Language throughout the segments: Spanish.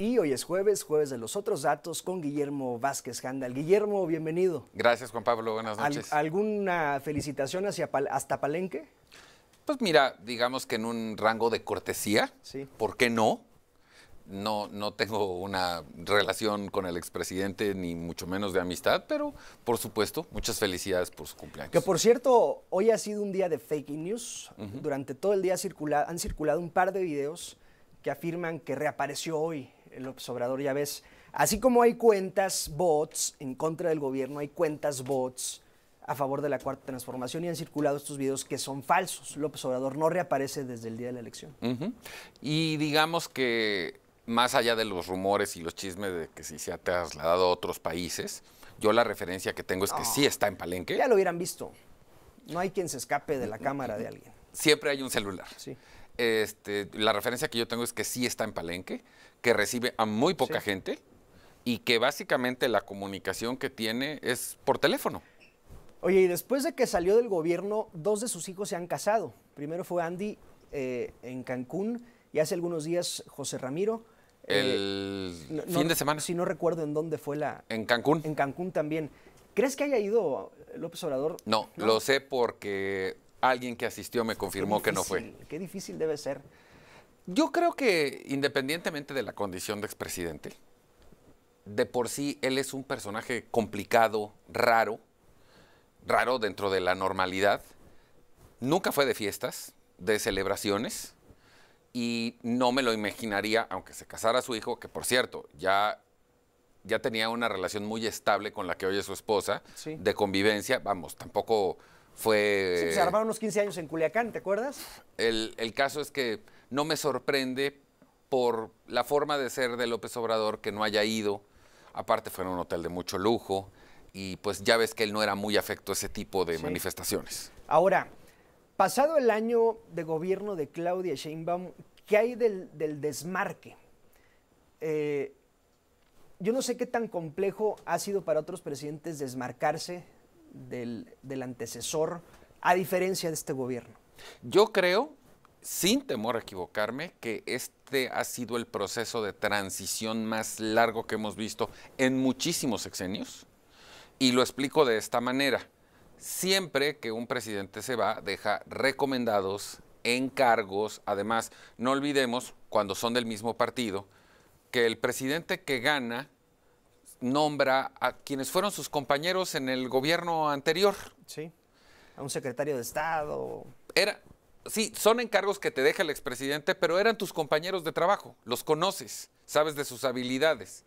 Y hoy es jueves, jueves de los otros datos con Guillermo Vázquez Handal. Guillermo, bienvenido. Gracias, Juan Pablo. Buenas noches. ¿Alguna felicitación hasta Palenque? Pues mira, digamos que en un rango de cortesía, Sí. ¿por qué no? No tengo una relación con el expresidente, ni mucho menos de amistad, pero por supuesto, muchas felicidades por su cumpleaños. Que por cierto, hoy ha sido un día de fake news. Durante todo el día han circulado un par de videos que afirman que reapareció hoy el López Obrador, ya ves. Así como hay cuentas bots en contra del gobierno, hay cuentas bots a favor de la Cuarta Transformación y han circulado estos videos que son falsos. López Obrador no reaparece desde el día de la elección. Y digamos que más allá de los rumores y los chismes de que si se ha trasladado a otros países, yo la referencia que tengo es que sí está en Palenque. Ya lo hubieran visto. No hay quien se escape de la cámara de alguien. Siempre hay un celular. Sí. La referencia que yo tengo es que sí está en Palenque, que recibe a muy poca gente y que básicamente la comunicación que tiene es por teléfono. Oye, y después de que salió del gobierno, 2 de sus hijos se han casado. Primero fue Andy en Cancún y hace algunos días José Ramiro. Fin de semana. Si no recuerdo en dónde fue En Cancún. En Cancún también. ¿Crees que haya ido López Obrador? No, lo sé porque alguien que asistió me confirmó que no fue. Qué difícil debe ser. Yo creo que independientemente de la condición de expresidente, de por sí él es un personaje complicado, raro dentro de la normalidad. Nunca fue de fiestas, de celebraciones, y no me lo imaginaría, aunque se casara su hijo, que por cierto, ya tenía una relación muy estable con la que hoy es su esposa, de convivencia, vamos, tampoco fue... Sí, pues se armaron unos 15 años en Culiacán, ¿te acuerdas? El caso es que no me sorprende por la forma de ser de López Obrador que no haya ido. Aparte fue en un hotel de mucho lujo y pues ya ves que él no era muy afecto a ese tipo de manifestaciones. Ahora, pasado el año de gobierno de Claudia Sheinbaum, ¿qué hay del desmarque? Yo no sé qué tan complejo ha sido para otros presidentes desmarcarse del antecesor, a diferencia de este gobierno. Yo creo, sin temor a equivocarme, que este ha sido el proceso de transición más largo que hemos visto en muchísimos sexenios. Y lo explico de esta manera. Siempre que un presidente se va, deja recomendados, encargos. Además, no olvidemos, cuando son del mismo partido, que el presidente que gana nombra a quienes fueron sus compañeros en el gobierno anterior. Sí, a un secretario de Estado. Sí, son encargos que te deja el expresidente, pero eran tus compañeros de trabajo, los conoces, sabes de sus habilidades.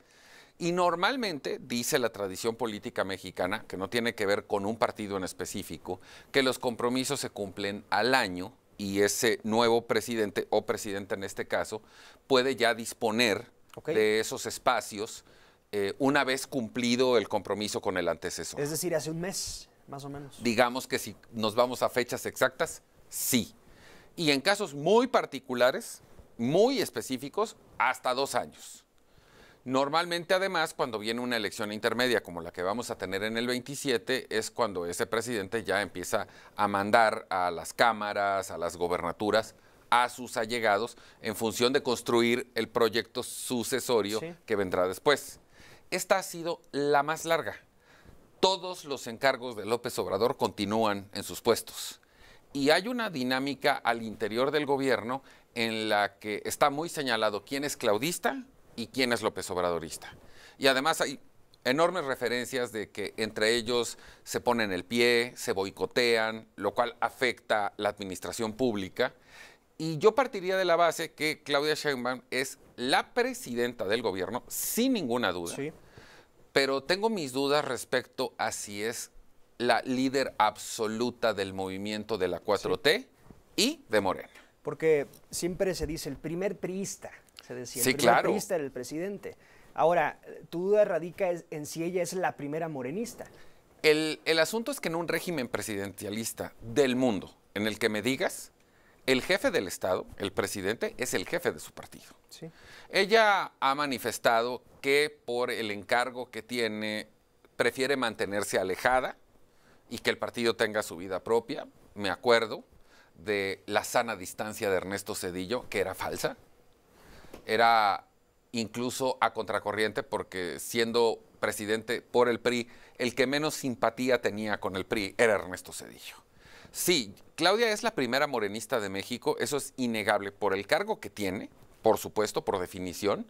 Y normalmente, dice la tradición política mexicana, que no tiene que ver con un partido en específico, que los compromisos se cumplen al año y ese nuevo presidente, o presidenta en este caso, puede ya disponer de esos espacios una vez cumplido el compromiso con el antecesor. Es decir, hace un mes, más o menos. Digamos que si nos vamos a fechas exactas, sí. Y en casos muy particulares, muy específicos, hasta 2 años. Normalmente, además, cuando viene una elección intermedia como la que vamos a tener en el 27, es cuando ese presidente ya empieza a mandar a las cámaras, a las gobernaturas, a sus allegados, en función de construir el proyecto sucesorio que vendrá después. Esta ha sido la más larga. Todos los encargos de López Obrador continúan en sus puestos. Y hay una dinámica al interior del gobierno en la que está muy señalado quién es claudista y quién es López Obradorista. Y además hay enormes referencias de que entre ellos se ponen el pie, se boicotean, lo cual afecta la administración pública. Y yo partiría de la base que Claudia Sheinbaum es la presidenta del gobierno, sin ninguna duda. Sí. Pero tengo mis dudas respecto a si es la líder absoluta del movimiento de la 4T y de Morena. Porque siempre se dice el primer priista, se decía. Sí, el primer claro. priista era el presidente. Ahora, tu duda radica en si ella es la primera morenista. El asunto es que en un régimen presidencialista del mundo, en el que me digas, el jefe del Estado, el presidente, es el jefe de su partido. Sí. Ella ha manifestado que por el encargo que tiene, prefiere mantenerse alejada y que el partido tenga su vida propia. Me acuerdo de la sana distancia de Ernesto Zedillo, que era falsa. Era incluso a contracorriente, porque siendo presidente por el PRI, el que menos simpatía tenía con el PRI era Ernesto Zedillo. Sí, Claudia es la primera morenista de México, eso es innegable, por el cargo que tiene, por supuesto, por definición,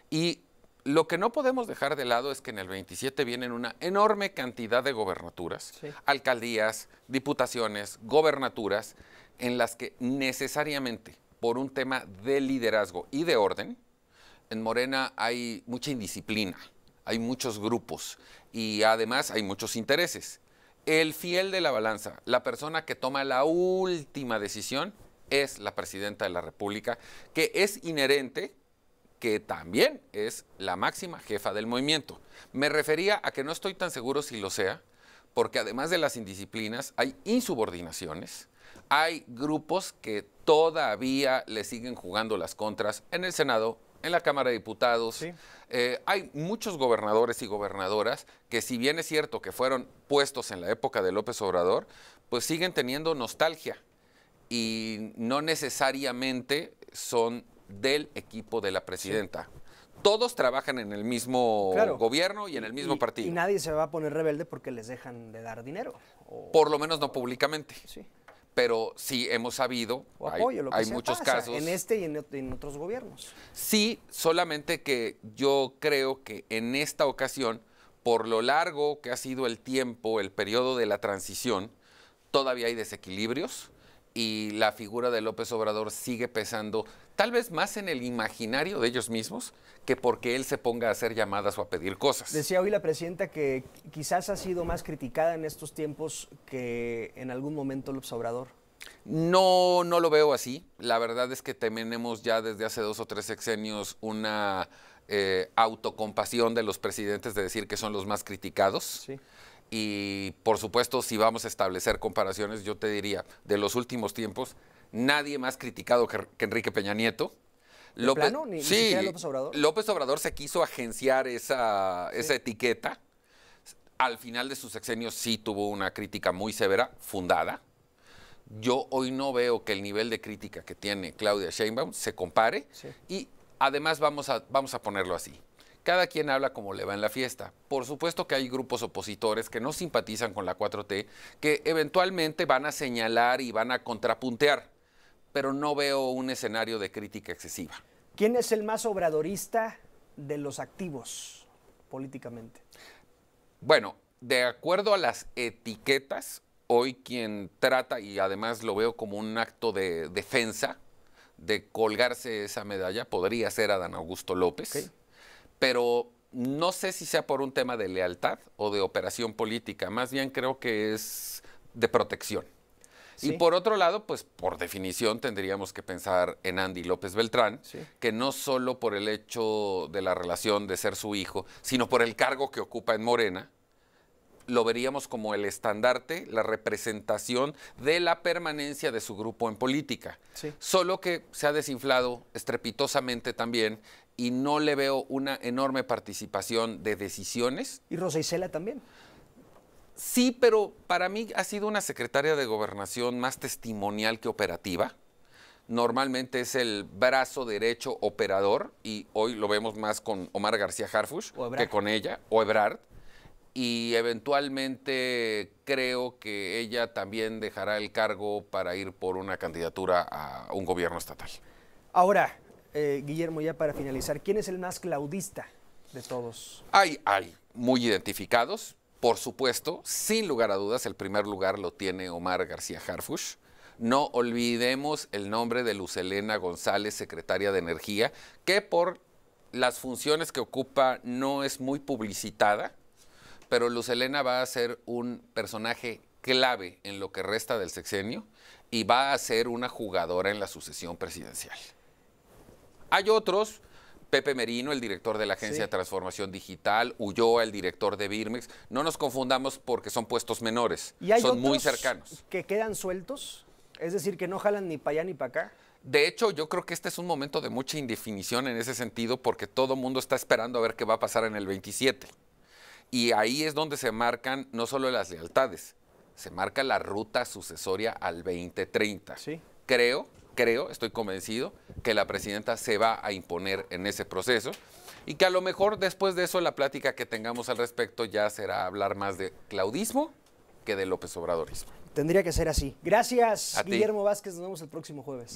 y lo que no podemos dejar de lado es que en el 27 vienen una enorme cantidad de gobernaturas, sí, alcaldías, diputaciones, gobernaturas, en las que necesariamente, por un tema de liderazgo y de orden, en Morena hay mucha indisciplina, hay muchos grupos y además hay muchos intereses. El fiel de la balanza, la persona que toma la última decisión, es la presidenta de la República, que es inherente, que también es la máxima jefa del movimiento. Me refería a que no estoy tan seguro si lo sea, porque además de las indisciplinas, hay insubordinaciones, hay grupos que todavía le siguen jugando las contras en el Senado, en la Cámara de Diputados. Sí. Hay muchos gobernadores y gobernadoras que, si bien es cierto que fueron puestos en la época de López Obrador, pues siguen teniendo nostalgia y no necesariamente son del equipo de la presidenta. Sí. Todos trabajan en el mismo gobierno y en el mismo partido. Y nadie se va a poner rebelde porque les dejan de dar dinero. Por lo menos no públicamente. Sí. Pero sí hemos sabido, o apoyo, hay muchos casos. En este y en otros gobiernos. Sí, solamente que yo creo que en esta ocasión, por lo largo que ha sido el tiempo, el periodo de la transición, todavía hay desequilibrios y la figura de López Obrador sigue pesando tal vez más en el imaginario de ellos mismos que porque él se ponga a hacer llamadas o a pedir cosas. Decía hoy la presidenta que quizás ha sido más criticada en estos tiempos que en algún momento López Obrador. No, no lo veo así. La verdad es que tenemos ya desde hace 2 o 3 sexenios una autocompasión de los presidentes de decir que son los más criticados. Sí. Y por supuesto, si vamos a establecer comparaciones, yo te diría, de los últimos tiempos, nadie más criticado que Enrique Peña Nieto. ¿De plano? ¿Ni siquiera López Obrador? López Obrador se quiso agenciar esa etiqueta. Al final de sus sexenios sí tuvo una crítica muy severa, fundada. Yo hoy no veo que el nivel de crítica que tiene Claudia Sheinbaum se compare. Sí. Y además vamos a ponerlo así. Cada quien habla como le va en la fiesta. Por supuesto que hay grupos opositores que no simpatizan con la 4T, que eventualmente van a señalar y van a contrapuntear, pero no veo un escenario de crítica excesiva. ¿Quién es el más obradorista de los activos políticamente? Bueno, de acuerdo a las etiquetas, hoy quien trata, y además lo veo como un acto de defensa, de colgarse esa medalla, podría ser Adán Augusto López. Okay. Pero no sé si sea por un tema de lealtad o de operación política, más bien creo que es de protección. ¿Sí? Y por otro lado, pues por definición tendríamos que pensar en Andy López Beltrán, sí, que no solo por el hecho de la relación de ser su hijo, sino por el cargo que ocupa en Morena, lo veríamos como el estandarte, la representación de la permanencia de su grupo en política. Sí. Solo que se ha desinflado estrepitosamente también y no le veo una enorme participación de decisiones. ¿Y Rosa Isela también? Sí, pero para mí ha sido una secretaria de Gobernación más testimonial que operativa. Normalmente es el brazo derecho operador y hoy lo vemos más con Omar García Harfuch que con ella, o Ebrard. Y eventualmente creo que ella también dejará el cargo para ir por una candidatura a un gobierno estatal. Ahora, Guillermo, ya para finalizar, ¿quién es el más claudista de todos? Hay muy identificados, por supuesto, sin lugar a dudas, el primer lugar lo tiene Omar García Harfuch. No olvidemos el nombre de Luz Helena González, secretaria de Energía, que por las funciones que ocupa no es muy publicitada, pero Luz Helena va a ser un personaje clave en lo que resta del sexenio y va a ser una jugadora en la sucesión presidencial. Hay otros, Pepe Merino, el director de la Agencia de Transformación Digital, Ulloa, el director de Birmex. No nos confundamos porque son puestos menores, ¿y hay son otros muy cercanos. Que quedan sueltos? Es decir, que no jalan ni para allá ni para acá. De hecho, yo creo que este es un momento de mucha indefinición en ese sentido porque todo el mundo está esperando a ver qué va a pasar en el 27. Y ahí es donde se marcan no solo las lealtades, se marca la ruta sucesoria al 2030. Sí. Creo creo, estoy convencido, que la presidenta se va a imponer en ese proceso y que a lo mejor después de eso la plática que tengamos al respecto ya será hablar más de claudismo que de López Obradorismo. Tendría que ser así. Gracias, A ti. Guillermo Vázquez. Nos vemos el próximo jueves.